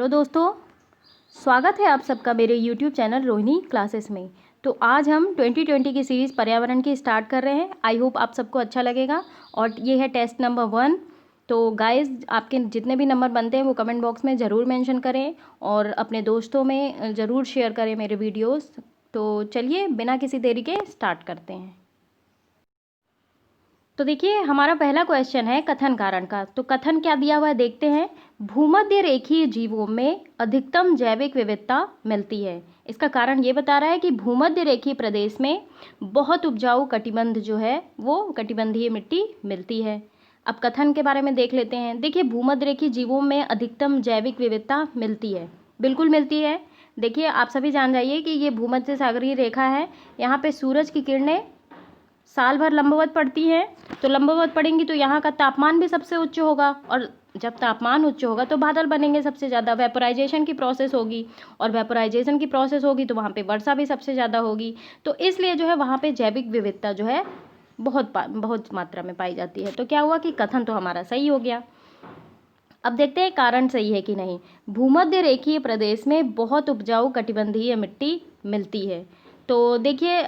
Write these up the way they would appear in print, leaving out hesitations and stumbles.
Hello दोस्तों, स्वागत है आप सबका मेरे YouTube चैनल रोहिणी क्लासेस में। तो आज हम 2020 की सीरीज़ पर्यावरण की स्टार्ट कर रहे हैं। आई होप आप सबको अच्छा लगेगा। और ये है टेस्ट नंबर 1। तो गाइस, आपके जितने भी नंबर बनते हैं वो कमेंट बॉक्स में ज़रूर मेंशन करें और अपने दोस्तों में ज़रूर शेयर करें मेरे वीडियोस। तो चलिए बिना किसी देरी के स्टार्ट करते हैं। तो देखिए, हमारा पहला क्वेश्चन है कथन कारण का। तो कथन क्या दिया हुआ है देखते हैं। भूमध्य रेखीय जीवों में अधिकतम जैविक विविधता मिलती है। इसका कारण ये बता रहा है कि भूमध्य रेखीय प्रदेश में बहुत उपजाऊ कटिबंध जो है वो कटिबंधीय मिट्टी मिलती है। अब कथन के बारे में देख लेते हैं। देखिए, भूमध्य रेखीय जीवों में अधिकतम जैविक विविधता मिलती है, बिल्कुल मिलती है। देखिए, आप सभी जान जाइए कि ये भूमध्य सागरीय रेखा है। यहाँ पे सूरज की किरणें साल भर लंबवत पड़ती हैं। तो लंबवत पड़ेंगी तो यहाँ का तापमान भी सबसे उच्च होगा, और जब तापमान उच्च होगा तो बादल बनेंगे सबसे ज़्यादा। वेपोराइजेशन की प्रोसेस होगी, और वेपोराइजेशन की प्रोसेस होगी तो वहाँ पे वर्षा भी सबसे ज़्यादा होगी। तो इसलिए जो है वहाँ पे जैविक विविधता जो है बहुत मात्रा में पाई जाती है। तो क्या हुआ कि कथन तो हमारा सही हो गया। अब देखते हैं कारण सही है कि नहीं। भूमध्य रेखीय प्रदेश में बहुत उपजाऊ कटिबंधीय मिट्टी मिलती है। तो देखिए,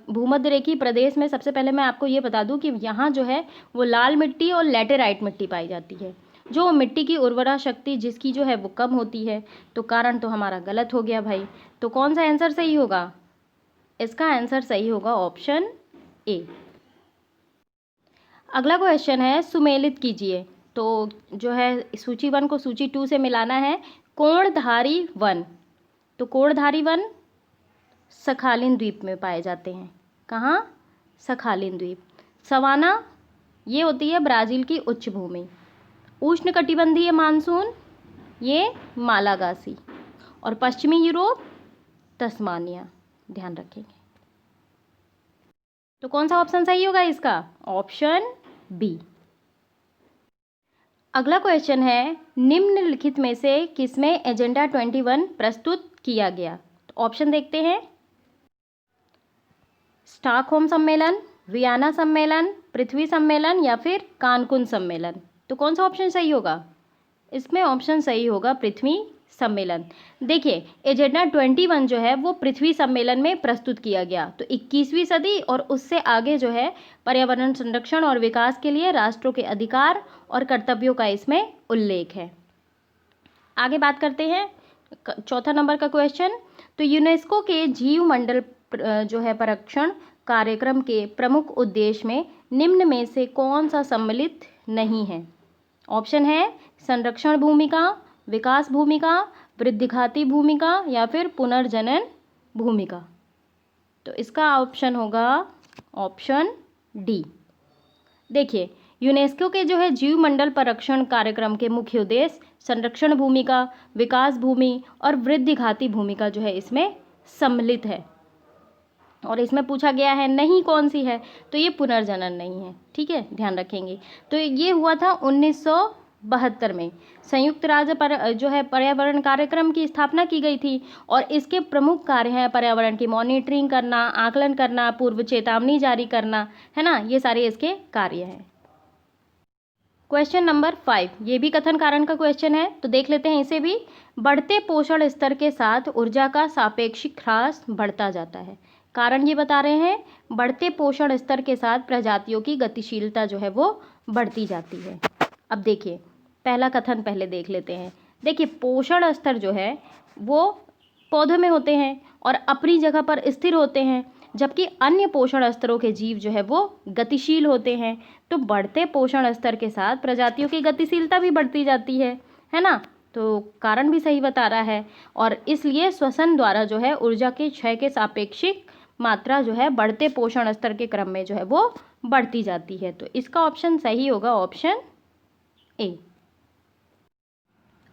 भूमध्य रेखीय प्रदेश में सबसे पहले मैं आपको ये बता दूं कि यहाँ जो है वो लाल मिट्टी और लैटेराइट मिट्टी पाई जाती है, जो मिट्टी की उर्वरा शक्ति जिसकी जो है वो कम होती है। तो कारण तो हमारा गलत हो गया भाई। तो कौन सा आंसर सही होगा? इसका आंसर सही होगा ऑप्शन ए। अगला क्वेश्चन है सुमेलित कीजिए। तो जो है सूची 1 को सूची 2 से मिलाना है। कोणधारी वन। तो कोणधारी वन सखालिन द्वीप में पाए जाते हैं। कहाँ? सखालिन द्वीप। सवाना ये होती है ब्राज़ील की उच्च भूमि। उष्णकटिबंधीय मानसून ये मालागासी। और पश्चिमी यूरोप तस्मानिया। ध्यान रखेंगे। तो कौन सा ऑप्शन सही होगा इसका? Option B. अगला क्वेश्चन है निम्नलिखित में से किसमें एजेंडा 21 प्रस्तुत किया गया? तो ऑप्शन देखते हैं। स्टॉकहोम सम्मेलन, वियना सम्मेलन, पृथ्वी सम्मेलन या फिर कानकुन सम्मेलन। तो कौन सा ऑप्शन सही होगा? इसमें ऑप्शन सही होगा पृथ्वी सम्मेलन। देखिए, एजेंडा 21 जो है वो पृथ्वी सम्मेलन में प्रस्तुत किया गया। तो 21वीं सदी और उससे आगे जो है पर्यावरण संरक्षण और विकास के लिए राष्ट्रों के अधिकार और कर्तव्यों का इसमें उल्लेख है। आगे बात करते हैं चौथा नंबर का क्वेश्चन। तो यूनेस्को के जीव मंडल जो है परक्षण कार्यक्रम के प्रमुख उद्देश्य में निम्न में से कौन सा सम्मिलित नहीं है? ऑप्शन है संरक्षण भूमिका, विकास भूमिका, वृद्धिघाती भूमिका या फिर पुनर्जनन भूमिका। तो इसका ऑप्शन होगा ऑप्शन डी। देखिए, यूनेस्को के जो है जीव मंडल परक्षण कार्यक्रम के मुख्य उद्देश्य संरक्षण भूमिका, विकास भूमि और वृद्धिघाती भूमिका जो है इसमें सम्मिलित है। और इसमें पूछा गया है नहीं कौन सी है, तो ये पुनर्जनन नहीं है। ठीक है, ध्यान रखेंगे। तो ये हुआ था 1972 में। संयुक्त राज्य पर जो है पर्यावरण कार्यक्रम की स्थापना की गई थी, और इसके प्रमुख कार्य हैं पर्यावरण की मॉनिटरिंग करना, आकलन करना, पूर्व चेतावनी जारी करना, है ना। ये सारे इसके कार्य हैं। क्वेश्चन नंबर 5, ये भी कथन कारण का क्वेश्चन है। तो देख लेते हैं इसे भी। बढ़ते पोषण स्तर के साथ ऊर्जा का सापेक्षिक ह्रास बढ़ता जाता है। कारण ये बता रहे हैं बढ़ते पोषण स्तर के साथ प्रजातियों की गतिशीलता जो है वो बढ़ती जाती है। अब देखिए, पहला कथन पहले देख लेते हैं। देखिए, पोषण स्तर जो है वो पौधों में होते हैं और अपनी जगह पर स्थिर होते हैं, जबकि अन्य पोषण स्तरों के जीव जो है वो गतिशील होते हैं। तो बढ़ते पोषण स्तर के साथ प्रजातियों की गतिशीलता भी बढ़ती जाती है ना। तो कारण भी सही बता रहा है, और इसलिए श्वसन द्वारा जो है ऊर्जा के क्षय के सापेक्षिक मात्रा जो है बढ़ते पोषण स्तर के क्रम में जो है वो बढ़ती जाती है। तो इसका ऑप्शन सही होगा ऑप्शन ए।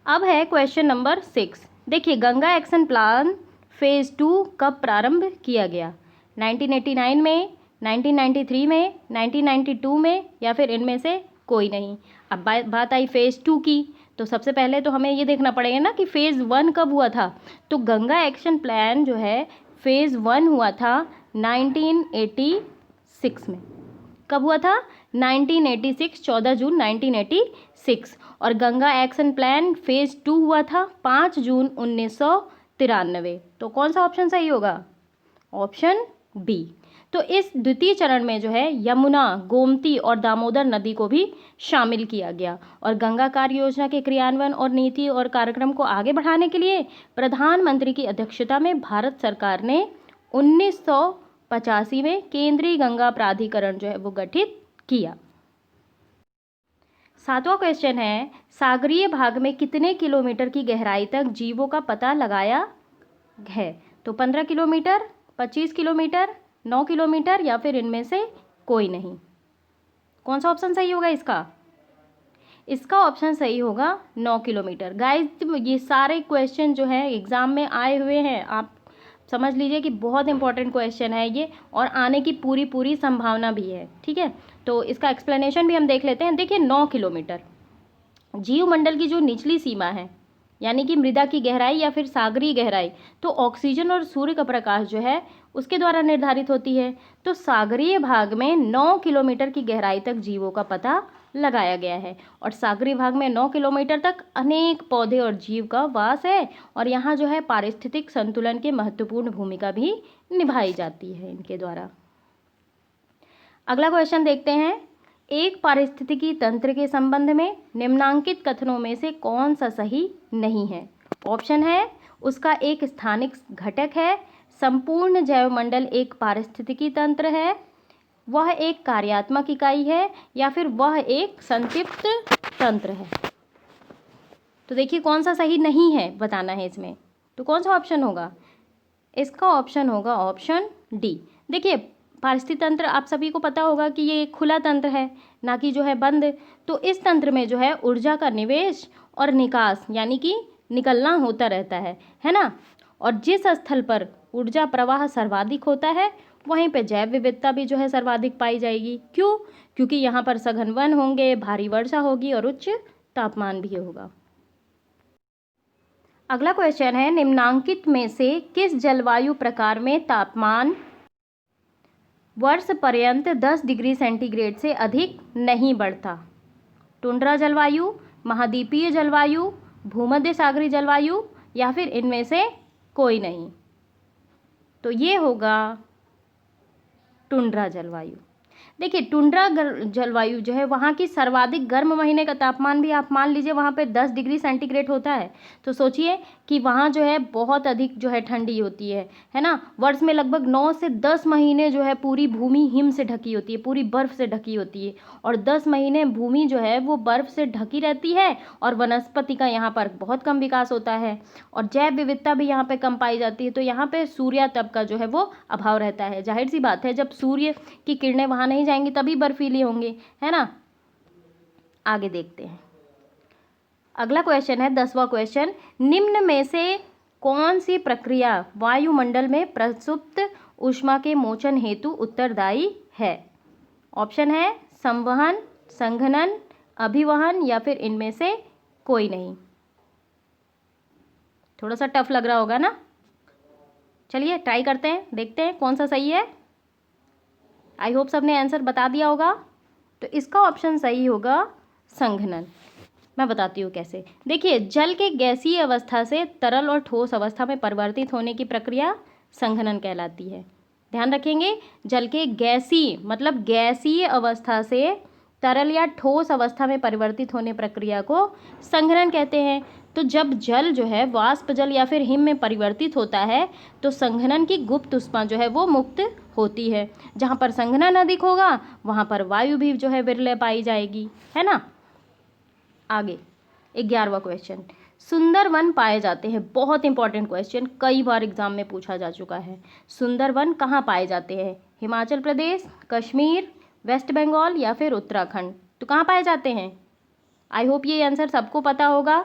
अब है क्वेश्चन नंबर 6। देखिए, गंगा एक्शन प्लान फेज़ 2 कब प्रारंभ किया गया? 1989 में, 1993 में, 1992 में या फिर इनमें से कोई नहीं। अब बात आई फेज़ 2 की। तो सबसे पहले तो हमें ये देखना पड़ेगा ना कि फेज़ 1 कब हुआ था। तो गंगा एक्शन प्लान जो है फेज़ 1 हुआ था 1986 में। कब हुआ था? 1986, 14 जून 1986। और गंगा एक्शन प्लान फेज 2 हुआ था 5 जून 1993। तो कौन सा ऑप्शन सही होगा? Option B. तो इस द्वितीय चरण में जो है यमुना, गोमती और दामोदर नदी को भी शामिल किया गया। और गंगा कार्य योजना के क्रियान्वयन और नीति और कार्यक्रम को आगे बढ़ाने के लिए प्रधानमंत्री की अध्यक्षता में भारत सरकार ने 1985 में केंद्रीय गंगा प्राधिकरण जो है वो गठित किया। 7वां क्वेश्चन है, सागरीय भाग में कितने किलोमीटर की गहराई तक जीवों का पता लगाया है? तो 15 किलोमीटर, 25 किलोमीटर, 9 किलोमीटर या फिर इनमें से कोई नहीं। कौन सा ऑप्शन सही होगा इसका? इसका ऑप्शन सही होगा 9 किलोमीटर। गाइस, ये सारे क्वेश्चन जो है एग्ज़ाम में आए हुए हैं, आप समझ लीजिए कि बहुत इंपॉर्टेंट क्वेश्चन है ये, और आने की पूरी पूरी संभावना भी है। ठीक है, तो इसका एक्सप्लेनेशन भी हम देख लेते हैं। देखिए, 9 किलोमीटर जीवमंडल की जो निचली सीमा है, यानी कि मृदा की गहराई या फिर सागरीय गहराई, तो ऑक्सीजन और सूर्य का प्रकाश जो है उसके द्वारा निर्धारित होती है। तो सागरीय भाग में 9 किलोमीटर की गहराई तक जीवों का पता लगाया गया है। और सागरीय भाग में 9 किलोमीटर तक अनेक पौधे और जीव का वास है, और यहाँ जो है पारिस्थितिक संतुलन की महत्वपूर्ण भूमिका भी निभाई जाती है इनके द्वारा। अगला क्वेश्चन देखते हैं, एक पारिस्थितिकी तंत्र के संबंध में निम्नांकित कथनों में से कौन सा सही नहीं है? ऑप्शन है, उसका एक स्थानिक घटक है, संपूर्ण जैवमंडल एक पारिस्थितिकी तंत्र है, वह एक कार्यात्मक इकाई है, या फिर वह एक संतृप्त तंत्र है। तो देखिए कौन सा सही नहीं है बताना है इसमें। तो कौन सा ऑप्शन होगा? इसका ऑप्शन होगा ऑप्शन डी। देखिए, पारिस्थितिक तंत्र आप सभी को पता होगा कि ये एक खुला तंत्र है, ना कि जो है बंद। तो इस तंत्र में जो है ऊर्जा का निवेश और निकास, यानी कि निकलना होता रहता है ना। और जिस स्थल पर ऊर्जा प्रवाह सर्वाधिक होता है वहीं पे जैव विविधता भी जो है सर्वाधिक पाई जाएगी। क्यों? क्योंकि यहाँ पर सघन वन होंगे, भारी वर्षा होगी और उच्च तापमान भी होगा। अगला क्वेश्चन है, निम्नांकित में से किस जलवायु प्रकार में तापमान वर्ष पर्यंत 10 डिग्री सेंटीग्रेड से अधिक नहीं बढ़ता? टुंड्रा जलवायु, महाद्वीपीय जलवायु, भूमध्य सागरीय जलवायु, या फिर इनमें से कोई नहीं। तो ये होगा टुंड्रा जलवायु। देखिए, टुंड्रा जलवायु जो है वहाँ की सर्वाधिक गर्म महीने का तापमान भी आप मान लीजिए वहाँ पे 10 डिग्री सेंटीग्रेड होता है। तो सोचिए कि वहाँ जो है बहुत अधिक जो है ठंडी होती है ना। वर्ष में लगभग 9 से 10 महीने जो है पूरी भूमि हिम से ढकी होती है, पूरी बर्फ़ से ढकी होती है, और 10 महीने भूमि जो है वो बर्फ़ से ढकी रहती है, और वनस्पति का यहाँ पर बहुत कम विकास होता है, और जैव विविधता भी यहाँ पर कम पाई जाती है। तो यहाँ पर सूर्यातप का जो है वो अभाव रहता है। जाहिर सी बात है, जब सूर्य की किरणें वहाँ नहीं जाएंगी तभी बर्फीली होंगे, है ना। आगे देखते हैं। अगला क्वेश्चन है 10वां क्वेश्चन, निम्न में से कौन सी प्रक्रिया वायुमंडल में प्रसुप्त ऊष्मा के मोचन हेतु उत्तरदायी है? ऑप्शन है संवहन, संघनन, अभिवहन, या फिर इनमें से कोई नहीं। थोड़ा सा टफ लग रहा होगा ना। चलिए ट्राई करते हैं, देखते हैं कौन सा सही है। आई होप सबने आंसर बता दिया होगा। तो इसका ऑप्शन सही होगा संघनन। मैं बताती हूँ कैसे। देखिए, जल के गैसीय अवस्था से तरल और ठोस अवस्था में परिवर्तित होने की प्रक्रिया संघनन कहलाती है। ध्यान रखेंगे, जल के गैसीय मतलब गैसीय अवस्था से तरल या ठोस अवस्था में परिवर्तित होने प्रक्रिया को संघनन कहते हैं। तो जब जल जो है वाष्प जल या फिर हिम में परिवर्तित होता है तो संघनन की गुप्त ऊष्मा जो है वो मुक्त होती है। जहाँ पर संघनन अधिक होगा वहाँ पर वायु भी जो है विरले पाई जाएगी, है ना। आगे 11वां क्वेश्चन, सुंदर वन पाए जाते हैं। बहुत इंपॉर्टेंट क्वेश्चन, कई बार एग्जाम में पूछा जा चुका है। सुंदर वन कहाँ पाए जाते हैं? हिमाचल प्रदेश, कश्मीर, वेस्ट बंगाल, या फिर उत्तराखंड। तो कहाँ पाए जाते हैं? आई होप ये आंसर सबको पता होगा।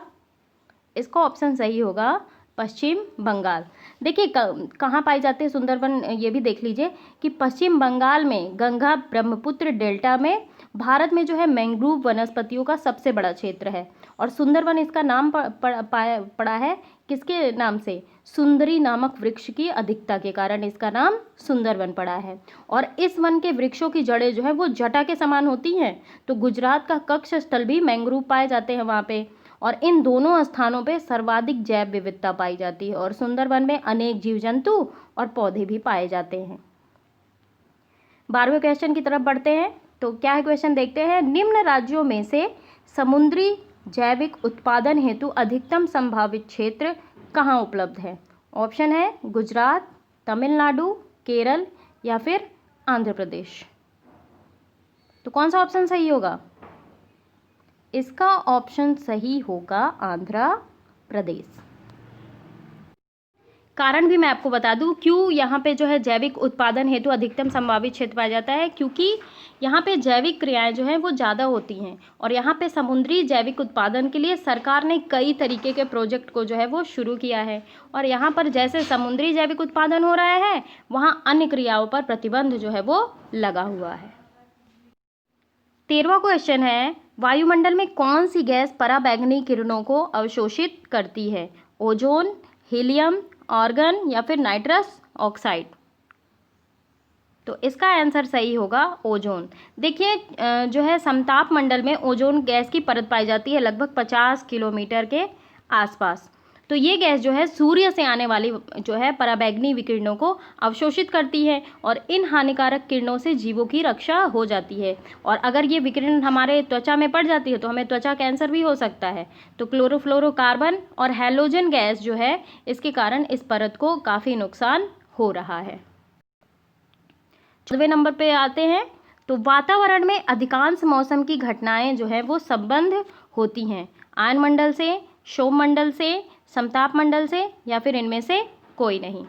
इसका ऑप्शन सही होगा पश्चिम बंगाल। देखिए कहाँ पाए जाते हैं सुंदरवन, ये भी देख लीजिए कि पश्चिम बंगाल में गंगा ब्रह्मपुत्र डेल्टा में भारत में जो है मैंग्रोव वनस्पतियों का सबसे बड़ा क्षेत्र है। और सुंदरवन इसका नाम पड़ा है किसके नाम से? सुंदरी नामक वृक्ष की अधिकता के कारण इसका नाम सुंदरवन पड़ा है। और इस वन के वृक्षों की जड़ें जो है वो जटा के समान होती हैं। तो गुजरात का कक्ष स्थल भी मैंग्रोव पाए जाते हैं वहाँ पे। और इन दोनों स्थानों पे सर्वाधिक जैव विविधता पाई जाती है और सुंदरवन में अनेक जीव जंतु और पौधे भी पाए जाते हैं। 12वें क्वेश्चन की तरफ बढ़ते हैं। तो क्या है क्वेश्चन, देखते हैं। निम्न राज्यों में से समुद्री जैविक उत्पादन हेतु अधिकतम संभावित क्षेत्र कहाँ उपलब्ध है? ऑप्शन है गुजरात, तमिलनाडु, केरल या फिर आंध्र प्रदेश। तो कौन सा ऑप्शन सही होगा? इसका ऑप्शन सही होगा आंध्र प्रदेश। कारण भी मैं आपको बता दूं क्यों यहाँ पे जो है जैविक उत्पादन हेतु अधिकतम संभावित क्षेत्र पाया जाता है, क्योंकि यहाँ पे जैविक क्रियाएं जो हैं वो ज़्यादा होती हैं। और यहाँ पे समुद्री जैविक उत्पादन के लिए सरकार ने कई तरीके के प्रोजेक्ट को जो है वो शुरू किया है। और यहाँ पर जैसे समुद्री जैविक उत्पादन हो रहा है, वहाँ अन्य क्रियाओं पर प्रतिबंध जो है वो लगा हुआ है। 13वां क्वेश्चन है, वायुमंडल में कौन सी गैस पराबैंगनी किरणों को अवशोषित करती है? ओजोन, हीलियम, आर्गन या फिर नाइट्रस ऑक्साइड। तो इसका आंसर सही होगा ओजोन। देखिए जो है समताप मंडल में ओजोन गैस की परत पाई जाती है लगभग 50 किलोमीटर के आसपास। तो ये गैस जो है सूर्य से आने वाली जो है पराबैंगनी विकिरणों को अवशोषित करती है और इन हानिकारक किरणों से जीवों की रक्षा हो जाती है। और अगर ये विकिरण हमारे त्वचा में पड़ जाती है तो हमें त्वचा कैंसर भी हो सकता है। तो क्लोरोफ्लोरोकार्बन और हैलोजन गैस जो है इसके कारण इस परत को काफ़ी नुकसान हो रहा है। 14वें नंबर पे आते हैं। तो वातावरण में अधिकांश मौसम की घटनाएं जो है वो संबंध होती हैं आयन मंडल से, क्षोभ मंडल से, समताप मंडल से या फिर इनमें से कोई नहीं।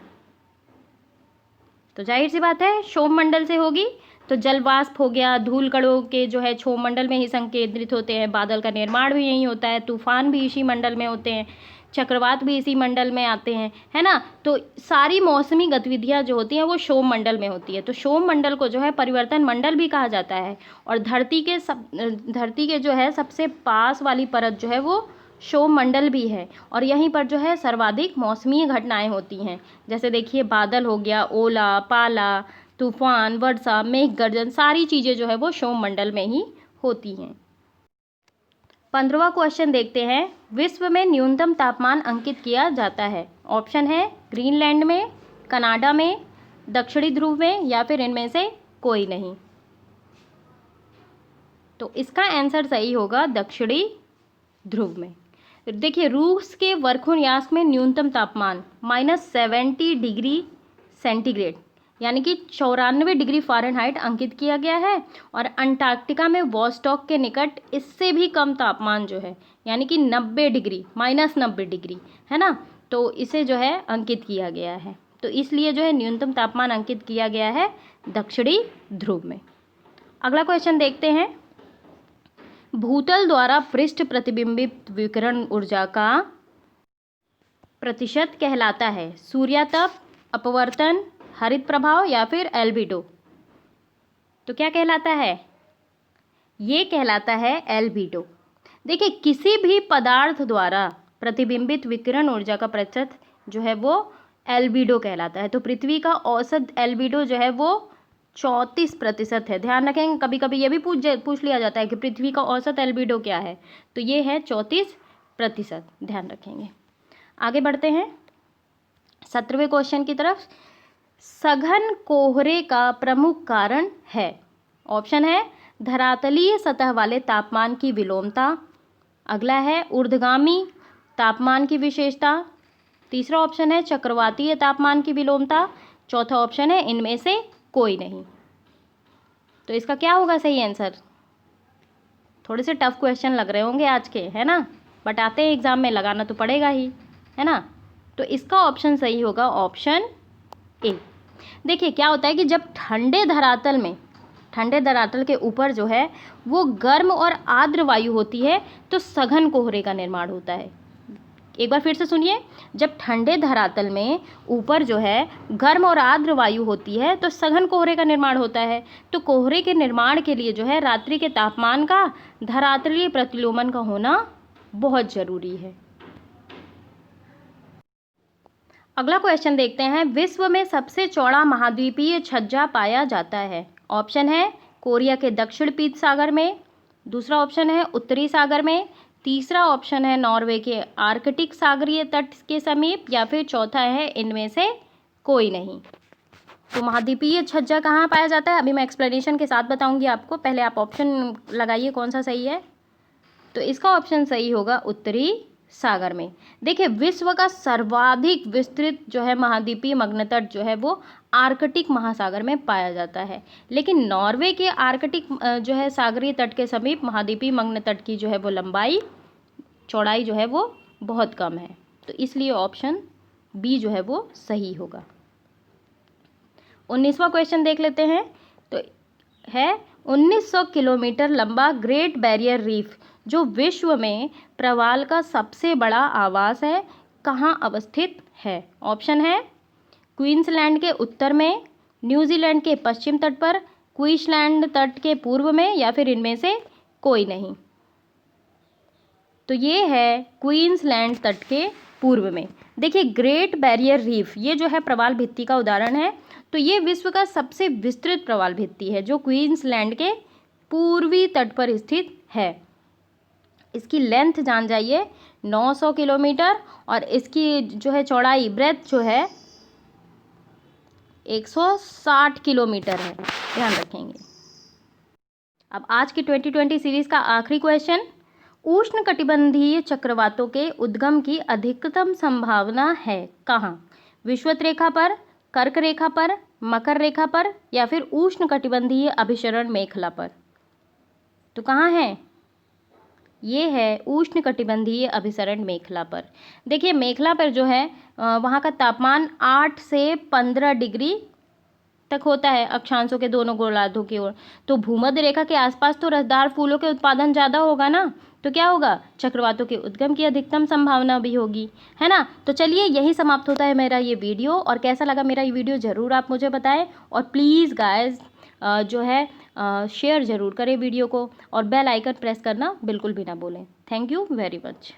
तो जाहिर सी बात है क्षोभ मंडल से होगी। तो जलवाष्प हो गया, धूल कणों के जो है क्षोभ मंडल में ही संकेंद्रित होते हैं, बादल का निर्माण भी यही होता है, तूफान भी इसी मंडल में होते हैं, चक्रवात भी इसी मंडल में आते हैं, है ना। तो सारी मौसमी गतिविधियां जो होती हैं वो क्षोभ मंडल में होती है। तो क्षोभ मंडल को जो है परिवर्तन मंडल भी कहा जाता है। और धरती के जो है सबसे पास वाली परत जो है वो क्षोभ मंडल भी है और यहीं पर जो है सर्वाधिक मौसमी घटनाएं होती हैं। जैसे देखिए बादल हो गया, ओला, पाला, तूफान, वर्षा, मेघ गर्जन, सारी चीज़ें जो है वो क्षोभ मंडल में ही होती हैं। 15वां क्वेश्चन देखते हैं। विश्व में न्यूनतम तापमान अंकित किया जाता है। ऑप्शन है ग्रीनलैंड में, कनाडा में, दक्षिणी ध्रुव में या फिर इनमें से कोई नहीं। तो इसका आंसर सही होगा दक्षिणी ध्रुव में। देखिए रूस के वर्खोन्यास में न्यूनतम तापमान -70 डिग्री सेंटीग्रेड यानी कि 94 डिग्री फ़ारेनहाइट अंकित किया गया है। और अंटार्कटिका में वॉस्टॉक के निकट इससे भी कम तापमान जो है यानी कि 90 डिग्री -90 डिग्री है ना, तो इसे जो है अंकित किया गया है। तो इसलिए जो है न्यूनतम तापमान अंकित किया गया है दक्षिणी ध्रुव में। अगला क्वेश्चन देखते हैं। भूतल द्वारा पृष्ठ प्रतिबिंबित विकिरण ऊर्जा का प्रतिशत कहलाता है सूर्यातप, अपवर्तन, हरित प्रभाव या फिर एल्बिडो। तो क्या कहलाता है? ये कहलाता है एल्बिडो। देखिए किसी भी पदार्थ द्वारा प्रतिबिंबित विकिरण ऊर्जा का प्रतिशत जो है वो एल्बिडो कहलाता है। तो पृथ्वी का औसत एल्बिडो जो है वो 34% है। ध्यान रखेंगे, कभी कभी ये भी पूछ लिया जाता है कि पृथ्वी का औसत एल्बिडो क्या है, तो ये है 34%। ध्यान रखेंगे। आगे बढ़ते हैं 17वें क्वेश्चन की तरफ। सघन कोहरे का प्रमुख कारण है। ऑप्शन है धरातलीय सतह वाले तापमान की विलोमता, अगला है ऊर्ध्वगामी तापमान की विशेषता, तीसरा ऑप्शन है चक्रवातीय तापमान की विलोमता, चौथा ऑप्शन है इनमें से कोई नहीं। तो इसका क्या होगा सही आंसर? थोड़े से टफ क्वेश्चन लग रहे होंगे आज के, है ना, बट आते हैं एग्जाम में, लगाना तो पड़ेगा ही, है ना। तो इसका ऑप्शन सही होगा ऑप्शन ए। देखिए क्या होता है कि जब ठंडे धरातल के ऊपर जो है वो गर्म और आर्द्र वायु होती है तो सघन कोहरे का निर्माण होता है। एक बार फिर से सुनिए, जब ठंडे धरातल में ऊपर जो है गर्म और आर्द्र वायु होती है तो सघन कोहरे का निर्माण होता है। तो कोहरे के निर्माण के लिए जो है रात्रि के तापमान का धरातलीय प्रतिलोमन का होना बहुत ज़रूरी है। अगला क्वेश्चन देखते हैं, विश्व में सबसे चौड़ा महाद्वीपीय छज्जा पाया जाता है। ऑप्शन है कोरिया के दक्षिण पीत सागर में, दूसरा ऑप्शन है उत्तरी सागर में, तीसरा ऑप्शन है नॉर्वे के आर्कटिक सागरीय तट के समीप, या फिर चौथा है इनमें से कोई नहीं। तो महाद्वीपीय छज्जा कहाँ पाया जाता है, अभी मैं एक्सप्लेनेशन के साथ बताऊंगी आपको। पहले आप ऑप्शन लगाइए कौन सा सही है। तो इसका ऑप्शन सही होगा उत्तरी सागर में। देखिए, विश्व का सर्वाधिक विस्तृत जो है महाद्वीपीय मग्न तट जो है वो आर्कटिक महासागर में पाया जाता है, लेकिन नॉर्वे के आर्कटिक जो है सागरीय तट के समीप महाद्वीपीय मग्न तट की जो है वो लंबाई चौड़ाई जो है वो बहुत कम है। तो इसलिए ऑप्शन बी जो है वो सही होगा। 19वां क्वेश्चन देख लेते हैं। तो है 1900 किलोमीटर लंबा ग्रेट बैरियर रीफ जो विश्व में प्रवाल का सबसे बड़ा आवास है, कहाँ अवस्थित है। ऑप्शन है क्वींसलैंड के उत्तर में, न्यूजीलैंड के पश्चिम तट पर, क्वींसलैंड तट के पूर्व में, या फिर इनमें से कोई नहीं। तो ये है क्वींसलैंड तट के पूर्व में। देखिए, ग्रेट बैरियर रीफ ये जो है प्रवाल भित्ति का उदाहरण है। तो ये विश्व का सबसे विस्तृत प्रवाल भित्ति है जो क्वींसलैंड के पूर्वी तट पर स्थित है। इसकी लेंथ जान जाइए 900 किलोमीटर, और इसकी जो है चौड़ाई ब्रेथ जो है 160 किलोमीटर है, ध्यान रखेंगे। अब आज की 2020 सीरीज का आखिरी क्वेश्चन, उष्णकटिबंधीय चक्रवातों के उद्गम की अधिकतम संभावना है कहाँ। विषुवत रेखा पर, कर्क रेखा पर, मकर रेखा पर, या फिर उष्णकटिबंधीय अभिसरण मेखला पर। तो कहाँ है, ये है उष्णकटिबंधीय अभिसरण मेखला पर। देखिए, मेखला पर जो है वहाँ का तापमान 8 से 15 डिग्री तक होता है अक्षांशों के दोनों गोलार्धों की ओर। तो भूमध्य रेखा के आसपास तो रसदार फूलों के उत्पादन ज़्यादा होगा ना, तो क्या होगा, चक्रवातों के उद्गम की अधिकतम संभावना भी होगी, है ना। तो चलिए, यही समाप्त होता है मेरा ये वीडियो। और कैसा लगा मेरा ये वीडियो ज़रूर आप मुझे बताएं, और प्लीज़ गाइस जो है शेयर ज़रूर करें वीडियो को, और बेल आइकन प्रेस करना बिल्कुल भी ना भूलें। Thank you very much.